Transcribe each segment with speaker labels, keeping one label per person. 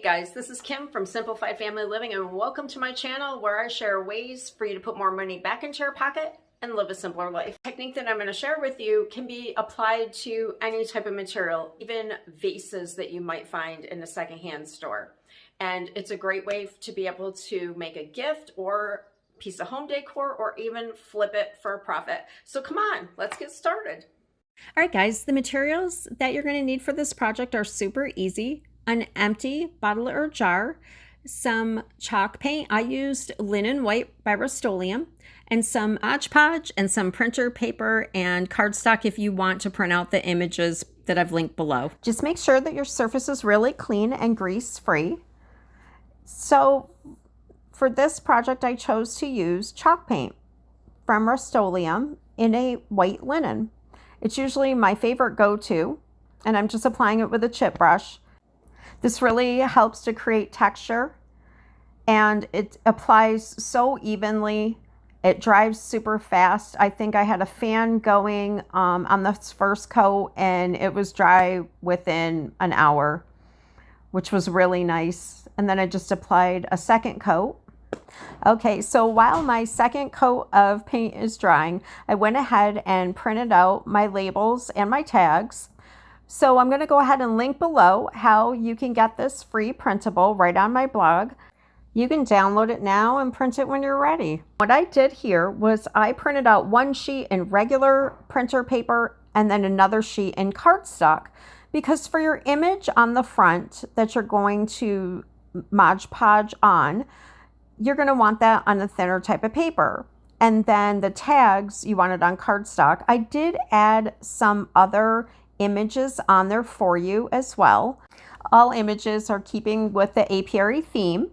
Speaker 1: Guys, this is Kim from Simplified Family Living, and welcome to my channel where I share ways for you to put more money back into your pocket and live a simpler life. The technique that I'm going to share with you can be applied to any type of material, even vases that you might find in a secondhand store. And it's a great way to be able to make a gift or piece of home decor or even flip it for a profit. So come on, let's get started.
Speaker 2: All right, guys, the materials that you're going to need for this project are super easy. An empty bottle or jar, some chalk paint. I used linen white by Rustoleum, and some Podge and some printer paper and cardstock if you want to print out the images that I've linked below. Just make sure that your surface is really clean and grease free. So for this project, I chose to use chalk paint from Rustoleum in a white linen. It's usually my favorite go-to, and I'm just applying it with a chip brush. This really helps to create texture, and it applies so evenly. It dries super fast. I think I had a fan going on this first coat, and it was dry within an hour, which was really nice. And then I just applied a second coat. Okay, so while my second coat of paint is drying, I went ahead and printed out my labels and my tags. So I'm going to go ahead and link below how you can get this free printable right on my blog. You can download it now and print it when you're ready. What I did here was I printed out one sheet in regular printer paper and then another sheet in cardstock, because for your image on the front that you're going to Mod Podge on, you're going to want that on a thinner type of paper. And then the tags, you want it on cardstock. I did add some other images on there for you as well. All images are keeping with the apiary theme,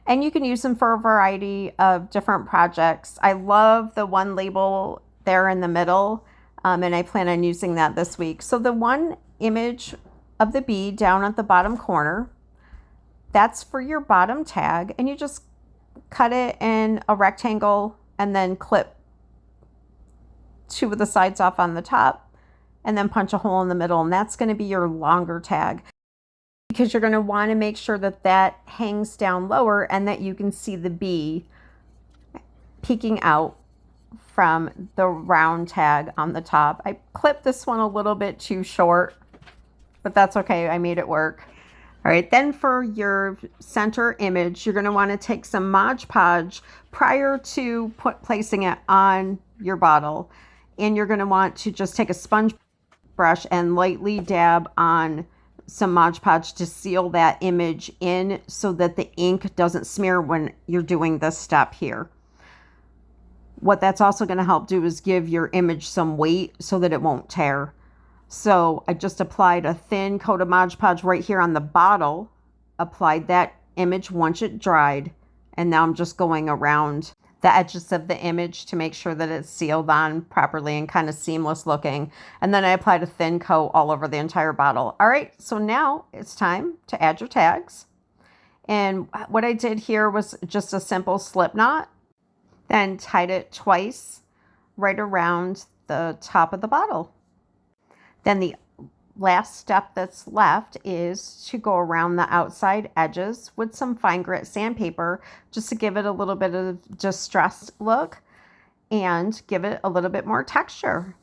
Speaker 2: and you can use them for a variety of different projects. I love the one label there in the middle, and I plan on using that this week. So the one image of the bee down at the bottom corner, that's for your bottom tag, and you just cut it in a rectangle and then clip two of the sides off on the top, and then punch a hole in the middle, and that's going to be your longer tag, because you're going to want to make sure that that hangs down lower and that you can see the bee peeking out from the round tag on the top. I clipped this one a little bit too short, but that's okay. I made it work. All right, then for your center image, you're going to want to take some Mod Podge prior to placing it on your bottle, and you're going to want to just take a sponge brush and lightly dab on some Mod Podge to seal that image in so that the ink doesn't smear when you're doing this step here. What that's also going to help do is give your image some weight so that it won't tear. So I just applied a thin coat of Mod Podge right here on the bottle, applied that image once it dried, and now I'm just going around the edges of the image to make sure that it's sealed on properly and kind of seamless looking. And then I applied a thin coat all over the entire bottle. All right, so now it's time to add your tags. And what I did here was just a simple slip knot, then tied it twice right around the top of the bottle. Then the last step that's left is to go around the outside edges with some fine grit sandpaper, just to give it a little bit of distressed look and give it a little bit more texture.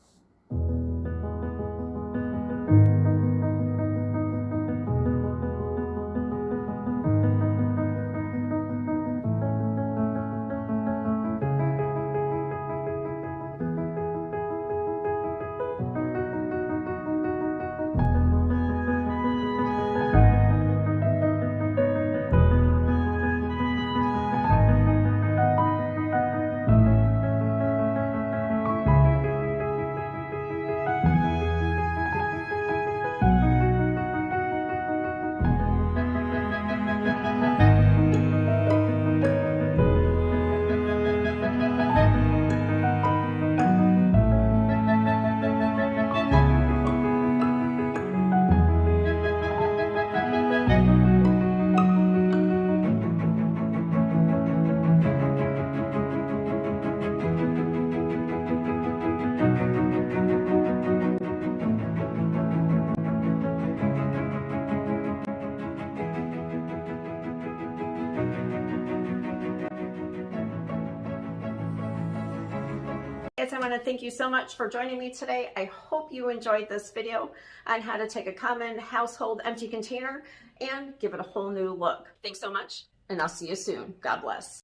Speaker 1: Guys, I want to thank you so much for joining me today. I hope you enjoyed this video on how to take a common household empty container and give it a whole new look. Thanks so much, and I'll see you soon. God bless.